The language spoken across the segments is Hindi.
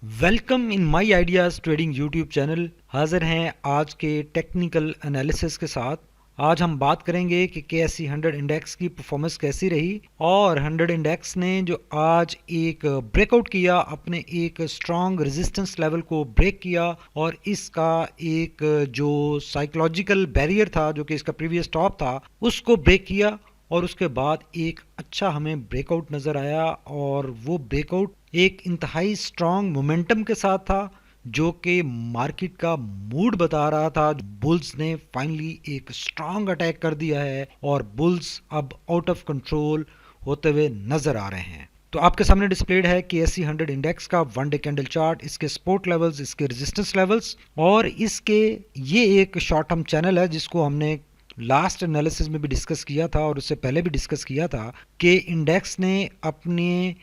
Welcome in my ideas trading YouTube channel. हाजिर हैं आज के टेक्निकल एनालिसिस के साथ। आज हम बात करेंगे कि KSE 100 इंडेक्स की परफॉर्मेंस कैसी रही और 100 इंडेक्स ने जो आज एक ब्रेकआउट किया, अपने एक स्ट्रॉन्ग रेजिस्टेंस लेवल को ब्रेक किया और इसका एक जो साइकोलॉजिकल बैरियर था, जो कि इसका प्रीवियस टॉप था, उसको ब्रेक किया और उसके बाद एक अच्छा हमें ब्रेकआउट नज़र आया। और वो ब्रेकआउट एक इंतहाई स्ट्रॉन्ग मोमेंटम के साथ था, जो कि मार्केट का मूड बता रहा था। बुल्स ने फाइनली एक स्ट्रॉन्ग अटैक कर दिया है और बुल्स अब आउट ऑफ कंट्रोल होते हुए नज़र आ रहे हैं। तो आपके सामने डिस्प्लेड है KSE 100 इंडेक्स का 1 डे कैंडल चार्ट, इसके सपोर्ट लेवल्स, इसके रेजिस्टेंस लेवल्स और इसके ये एक शॉर्ट टर्म चैनल है जिसको हमने लास्ट एनालिसिस में भी डिस्कस किया था और उससे पहले भी डिस्कस किया था कि इंडेक्स ने अपने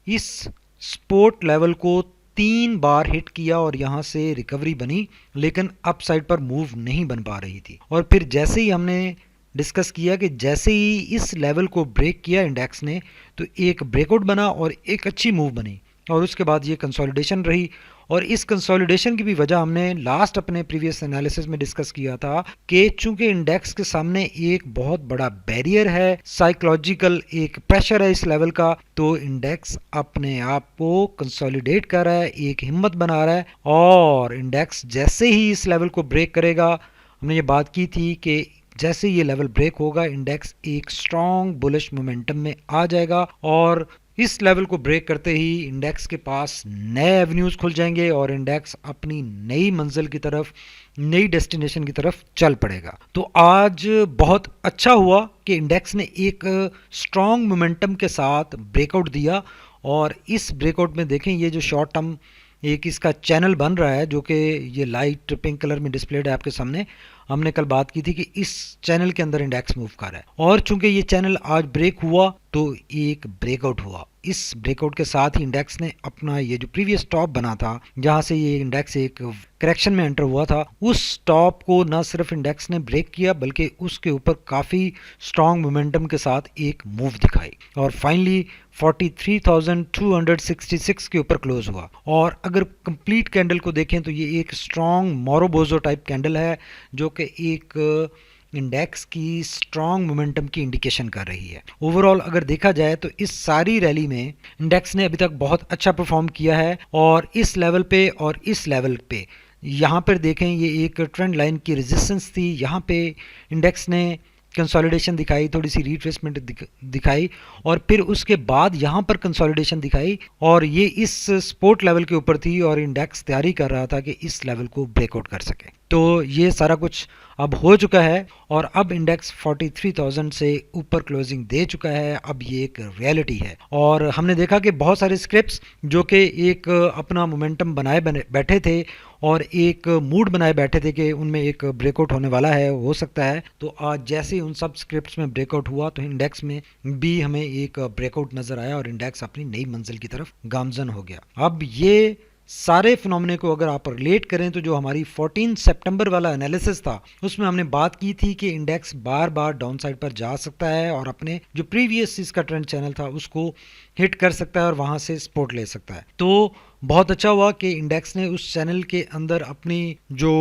इस सपोर्ट लेवल को 3 बार हिट किया और यहाँ से रिकवरी बनी, लेकिन अप साइड पर मूव नहीं बन पा रही थी। और फिर जैसे ही हमने डिस्कस किया कि जैसे ही इस लेवल को ब्रेक किया इंडेक्स ने, तो एक ब्रेकआउट बना और एक अच्छी मूव बनी और उसके बाद ये कंसोलिडेशन रही। और इस कंसोलिडेशन की भी वजह हमने लास्ट अपने प्रीवियस एनालिसिस में डिस्कस किया था कि चूंकि इंडेक्स के सामने एक बहुत बड़ा बैरियर है, साइकोलॉजिकल एक प्रेशर है इस लेवल का, तो इंडेक्स अपने आप को कंसोलिडेट कर रहा है, एक हिम्मत बना रहा है। और इंडेक्स जैसे ही इस लेवल को ब्रेक करेगा, हमने ये बात की थी कि जैसे ये लेवल ब्रेक होगा इंडेक्स एक स्ट्रॉन्ग बुलिश मोमेंटम में आ जाएगा और इस लेवल को ब्रेक करते ही इंडेक्स के पास नए एवेन्यूज खुल जाएंगे और इंडेक्स अपनी नई मंजिल की तरफ, नई डेस्टिनेशन की तरफ चल पड़ेगा। तो आज बहुत अच्छा हुआ कि इंडेक्स ने एक स्ट्रॉन्ग मोमेंटम के साथ ब्रेकआउट दिया और इस ब्रेकआउट में देखें ये जो शॉर्ट टर्म एक इसका चैनल बन रहा है, जो कि ये लाइट पिंक कलर में डिस्प्लेड है आपके सामने। हमने कल बात की थी कि इस चैनल के अंदर इंडेक्स मूव कर रहा है और चूंकि ये चैनल आज ब्रेक हुआ तो एक ब्रेकआउट हुआ। इस ब्रेकआउट के साथ ही इंडेक्स ने अपना ये जो प्रीवियस टॉप बना था, जहां से ये इंडेक्स एक करेक्शन में एंटर हुआ था, उस टॉप को न सिर्फ इंडेक्स ने ब्रेक किया बल्कि उसके ऊपर काफ़ी स्ट्रॉन्ग मोमेंटम के साथ एक मूव दिखाई और फाइनली 43,266 के ऊपर क्लोज हुआ। और अगर कंप्लीट कैंडल को देखें तो ये एक स्ट्रॉन्ग मोरोबोजो टाइप कैंडल है, जो कि एक इंडेक्स की स्ट्रॉन्ग मोमेंटम की इंडिकेशन कर रही है। ओवरऑल अगर देखा जाए तो इस सारी रैली में इंडेक्स ने अभी तक बहुत अच्छा परफॉर्म किया है और इस लेवल पे और इस लेवल पे, यहाँ पर देखें ये एक ट्रेंड लाइन की रेजिस्टेंस थी, यहाँ पे इंडेक्स ने कंसोलिडेशन दिखाई, थोड़ी सी रिट्रेसमेंट दिखाई और फिर उसके बाद यहाँ पर कंसोलिडेशन दिखाई और ये इस सपोर्ट लेवल के ऊपर थी और इंडेक्स तैयारी कर रहा था कि इस लेवल को ब्रेकआउट कर सके। तो ये सारा कुछ अब हो चुका है और अब इंडेक्स 43,000 से ऊपर क्लोजिंग दे चुका है। अब ये एक रियलिटी है और हमने देखा कि बहुत सारे स्क्रिप्ट्स जो कि एक अपना मोमेंटम बनाए बैठे थे और एक मूड बनाए बैठे थे कि उनमें एक ब्रेकआउट होने वाला है, हो सकता है। तो आज जैसे ही उन सब स्क्रिप्ट्स में ब्रेकआउट हुआ तो इंडेक्स में भी हमें एक ब्रेकआउट नज़र आया और इंडेक्स अपनी नई मंजिल की तरफ गामजन हो गया। अब ये सारे फिनोमिने को अगर आप रिलेट करें तो जो हमारी 14 सितंबर वाला एनालिसिस था उसमें हमने बात की थी कि इंडेक्स बार बार डाउन साइड पर जा सकता है और अपने जो प्रीवियस इसका ट्रेंड चैनल था उसको हिट कर सकता है और वहां से सपोर्ट ले सकता है। तो बहुत अच्छा हुआ कि इंडेक्स ने उस चैनल के अंदर अपनी जो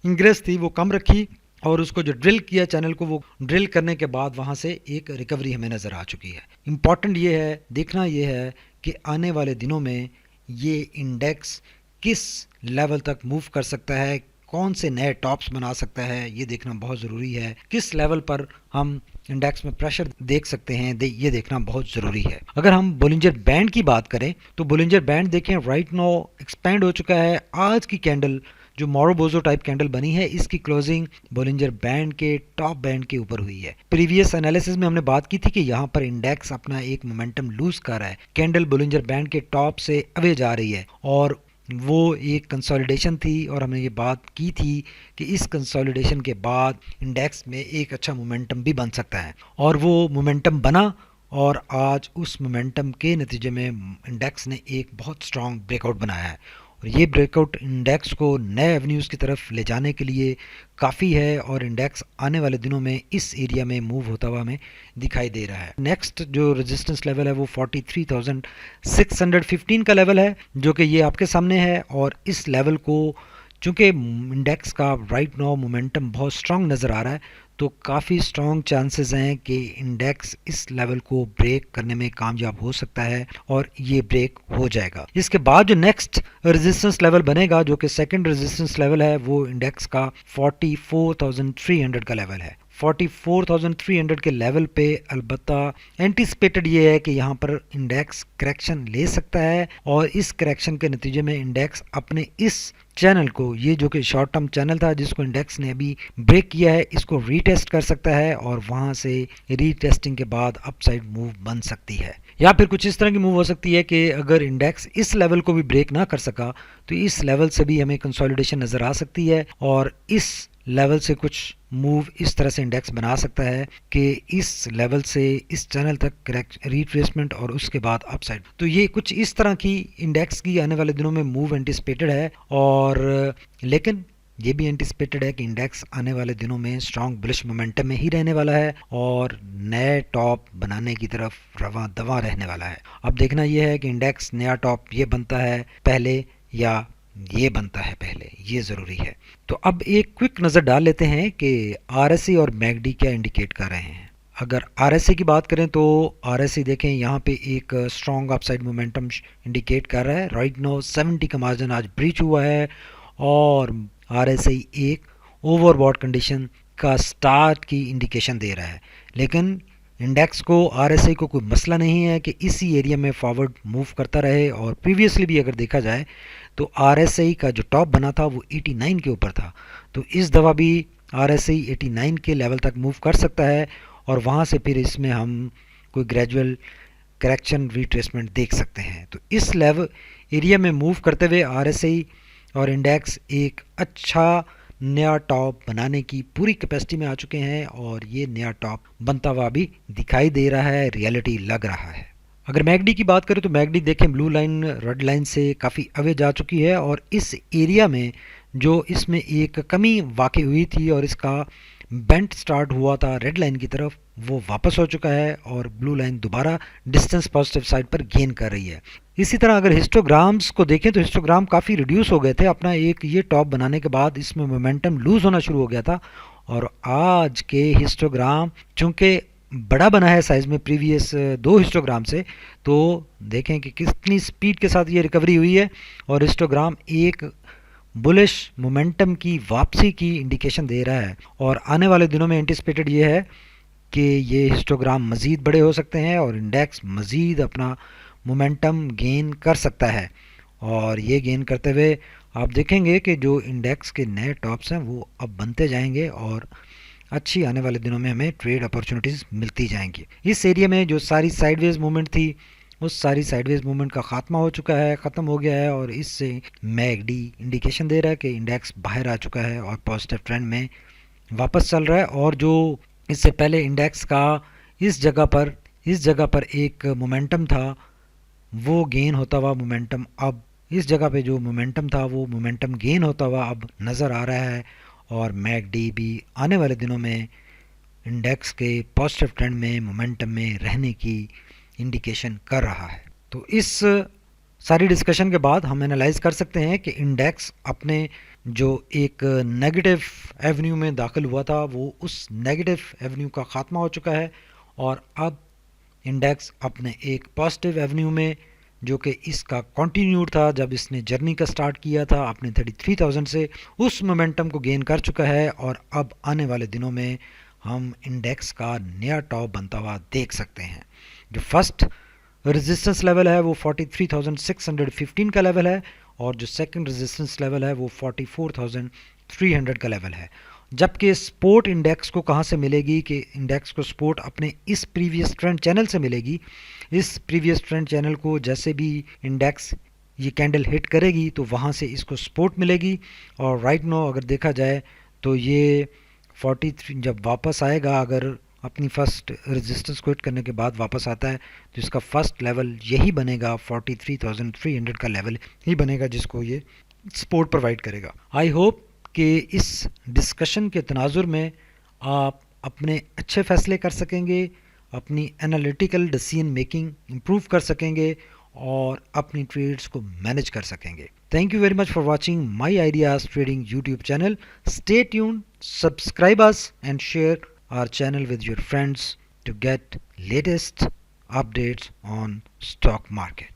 इंग्रेस थी वो कम रखी और उसको जो ड्रिल किया चैनल को, वो ड्रिल करने के बाद वहां से एक रिकवरी हमें नज़र आ चुकी है। इंपॉर्टेंट ये है, देखना ये है कि आने वाले दिनों में ये इंडेक्स किस लेवल तक मूव कर सकता है, कौन से नए टॉप्स बना सकता है, ये देखना बहुत ज़रूरी है। किस लेवल पर हम इंडेक्स में प्रेशर देख सकते हैं, ये देखना बहुत ज़रूरी है। अगर हम बोलिंजर बैंड की बात करें तो बोलिंजर बैंड देखें राइट नाउ एक्सपेंड हो चुका है। आज की कैंडल जो मोरोबोजो टाइप कैंडल बनी है, इसकी क्लोजिंग बोलिंजर बैंड के टॉप बैंड के ऊपर हुई है। प्रीवियस एनालिसिस में हमने बात की थी कि यहाँ पर इंडेक्स अपना एक मोमेंटम लूज कर रहा है, कैंडल बोलिंजर बैंड के टॉप से अवे जा रही है और वो एक कंसोलिडेशन थी और हमने ये बात की थी कि इस कंसोलिडेशन के बाद इंडेक्स में एक अच्छा मोमेंटम भी बन सकता है और वो मोमेंटम बना और आज उस मोमेंटम के नतीजे में इंडेक्स ने एक बहुत स्ट्रॉन्ग ब्रेकआउट बनाया है और ये ब्रेकआउट इंडेक्स को नए एवेन्यूज़ की तरफ ले जाने के लिए काफ़ी है और इंडेक्स आने वाले दिनों में इस एरिया में मूव होता हुआ हमें दिखाई दे रहा है। नेक्स्ट जो रेजिस्टेंस लेवल है वो 43,615 का लेवल है, जो कि ये आपके सामने है। और इस लेवल को चूँकि इंडेक्स का राइट नाउ मोमेंटम बहुत स्ट्रांग नज़र आ रहा है, तो काफ़ी स्ट्रॉन्ग चांसेस हैं कि इंडेक्स इस लेवल को ब्रेक करने में कामयाब हो सकता है और ये ब्रेक हो जाएगा। इसके बाद जो नेक्स्ट रेजिस्टेंस लेवल बनेगा, जो कि सेकंड रेजिस्टेंस लेवल है, वो इंडेक्स का 44,300 का लेवल है। 44,300 के लेवल पे अलबत्ता एंटिसिपेटेड ये है कि यहाँ पर इंडेक्स करेक्शन ले सकता है और इस करेक्शन के नतीजे में इंडेक्स अपने इस चैनल को, ये जो कि शॉर्ट टर्म चैनल था जिसको इंडेक्स ने अभी ब्रेक किया है, इसको रीटेस्ट कर सकता है और वहां से रीटेस्टिंग के बाद अपसाइड मूव बन सकती है। या फिर कुछ इस तरह की मूव हो सकती है कि अगर इंडेक्स इस लेवल को भी ब्रेक ना कर सका तो इस लेवल से भी हमें कंसोलिडेशन नज़र आ सकती है और इस लेवल से कुछ मूव इस तरह से इंडेक्स बना सकता है कि इस लेवल से इस चैनल तक रिट्रेसमेंट और उसके बाद अपसाइड। तो ये कुछ इस तरह की इंडेक्स की आने वाले दिनों में मूव एंटिसिपेटेड है। और लेकिन ये भी एंटिसिपेटेड है कि इंडेक्स आने वाले दिनों में स्ट्रॉन्ग बुलिश मोमेंटम में ही रहने वाला है और नए टॉप बनाने की तरफ रवां दवा रहने वाला है। अब देखना यह है कि इंडेक्स नया टॉप ये बनता है पहले या ये बनता है पहले, ये ज़रूरी है। तो अब एक क्विक नज़र डाल लेते हैं कि आरएसआई और मैकडी क्या इंडिकेट कर रहे हैं। अगर आरएसआई की बात करें तो आरएसआई देखें यहाँ पे एक स्ट्रॉन्ग अपसाइड मोमेंटम इंडिकेट कर रहा है। राइट नाउ 70 का मार्जिन आज ब्रीच हुआ है और आरएसआई एक ओवरबॉट कंडीशन का स्टार्ट की इंडिकेशन दे रहा है। लेकिन इंडेक्स को, आरएसआई को कोई मसला नहीं है कि इसी एरिया में फॉरवर्ड मूव करता रहे। और प्रीवियसली भी अगर देखा जाए तो आरएसआई का जो टॉप बना था वो 89 के ऊपर था, तो इस दफ़ा भी आरएसआई 89 के लेवल तक मूव कर सकता है और वहाँ से फिर इसमें हम कोई ग्रेजुअल करेक्शन रिट्रेसमेंट देख सकते हैं। तो इस लेवल एरिया में मूव करते हुए आरएसआई और इंडेक्स एक अच्छा नया टॉप बनाने की पूरी कैपेसिटी में आ चुके हैं और ये नया टॉप बनता हुआ भी दिखाई दे रहा है, रियलिटी लग रहा है। अगर मैकडी की बात करें तो मैकडी देखें ब्लू लाइन रेड लाइन से काफ़ी अवे जा चुकी है और इस एरिया में जो इसमें एक कमी वाक़ई हुई थी और इसका बेंट स्टार्ट हुआ था रेड लाइन की तरफ, वो वापस हो चुका है और ब्लू लाइन दोबारा डिस्टेंस पॉजिटिव साइड पर गेन कर रही है। इसी तरह अगर हिस्टोग्राम्स को देखें तो हिस्टोग्राम काफ़ी रिड्यूस हो गए थे अपना एक ये टॉप बनाने के बाद, इसमें मोमेंटम लूज़ होना शुरू हो गया था और आज के हिस्टोग्राम चूँकि बड़ा बना है साइज़ में प्रीवियस दो हिस्टोग्राम से, तो देखें कि कितनी स्पीड के साथ ये रिकवरी हुई है और हिस्टोग्राम एक बुलिश मोमेंटम की वापसी की इंडिकेशन दे रहा है। और आने वाले दिनों में एंटिसिपेटेड ये है कि ये हिस्टोग्राम मज़ीद बड़े हो सकते हैं और इंडेक्स मज़ीद अपना मोमेंटम गेन कर सकता है। और ये गेन करते हुए आप देखेंगे कि जो इंडेक्स के नए टॉप्स हैं वो अब बनते जाएंगे और अच्छी आने वाले दिनों में हमें ट्रेड अपॉर्चुनिटीज़ मिलती जाएंगी। इस एरिया में जो सारी साइडवेज मूवमेंट थी उस सारी साइडवेज मूवमेंट का खात्मा हो चुका है, ख़त्म हो गया है और इससे मैकडी इंडिकेशन दे रहा है कि इंडेक्स बाहर आ चुका है और पॉजिटिव ट्रेंड में वापस चल रहा है। और जो इससे पहले इंडेक्स का इस जगह पर एक मोमेंटम था वो गेन होता हुआ मोमेंटम अब इस जगह पे जो मोमेंटम था वो मोमेंटम गेन होता हुआ अब नज़र आ रहा है और मैकडी भी आने वाले दिनों में इंडेक्स के पॉजिटिव ट्रेंड में मोमेंटम में रहने की इंडिकेशन कर रहा है। तो इस सारी डिस्कशन के बाद हम एनालाइज कर सकते हैं कि इंडेक्स अपने जो एक नेगेटिव एवेन्यू में दाखिल हुआ था वो उस नेगेटिव एवेन्यू का ख़ात्मा हो चुका है और अब इंडेक्स अपने एक पॉजिटिव एवेन्यू में, जो कि इसका कंटिन्यूड था जब इसने जर्नी का स्टार्ट किया था अपने 33,000 से, उस मोमेंटम को गेन कर चुका है और अब आने वाले दिनों में हम इंडेक्स का नया टॉप बनता हुआ देख सकते हैं। जो फर्स्ट रेजिस्टेंस लेवल है वो 43,615 का लेवल है और जो सेकंड रेजिस्टेंस लेवल है वो 44,300 का लेवल है। जबकि सपोर्ट इंडेक्स को कहाँ से मिलेगी कि इंडेक्स को सपोर्ट अपने इस प्रीवियस ट्रेंड चैनल से मिलेगी। इस प्रीवियस ट्रेंड चैनल को जैसे भी इंडेक्स ये कैंडल हिट करेगी तो वहाँ से इसको सपोर्ट मिलेगी और राइट नाउ अगर देखा जाए तो ये 43 जब वापस आएगा, अगर अपनी फर्स्ट रेजिस्टेंस को हिट करने के बाद वापस आता है तो इसका फर्स्ट लेवल यही बनेगा, 43,300 का लेवल ही बनेगा जिसको ये सपोर्ट प्रोवाइड करेगा। आई होप कि इस डिस्कशन के तनाजुर में आप अपने अच्छे फैसले कर सकेंगे, अपनी एनालिटिकल डिसीजन मेकिंग इम्प्रूव कर सकेंगे और अपनी ट्रेड्स को मैनेज कर सकेंगे। Thank you very much for watching my ideas trading YouTube channel. Stay tuned, subscribe us and share our channel with your friends to get latest updates on stock market.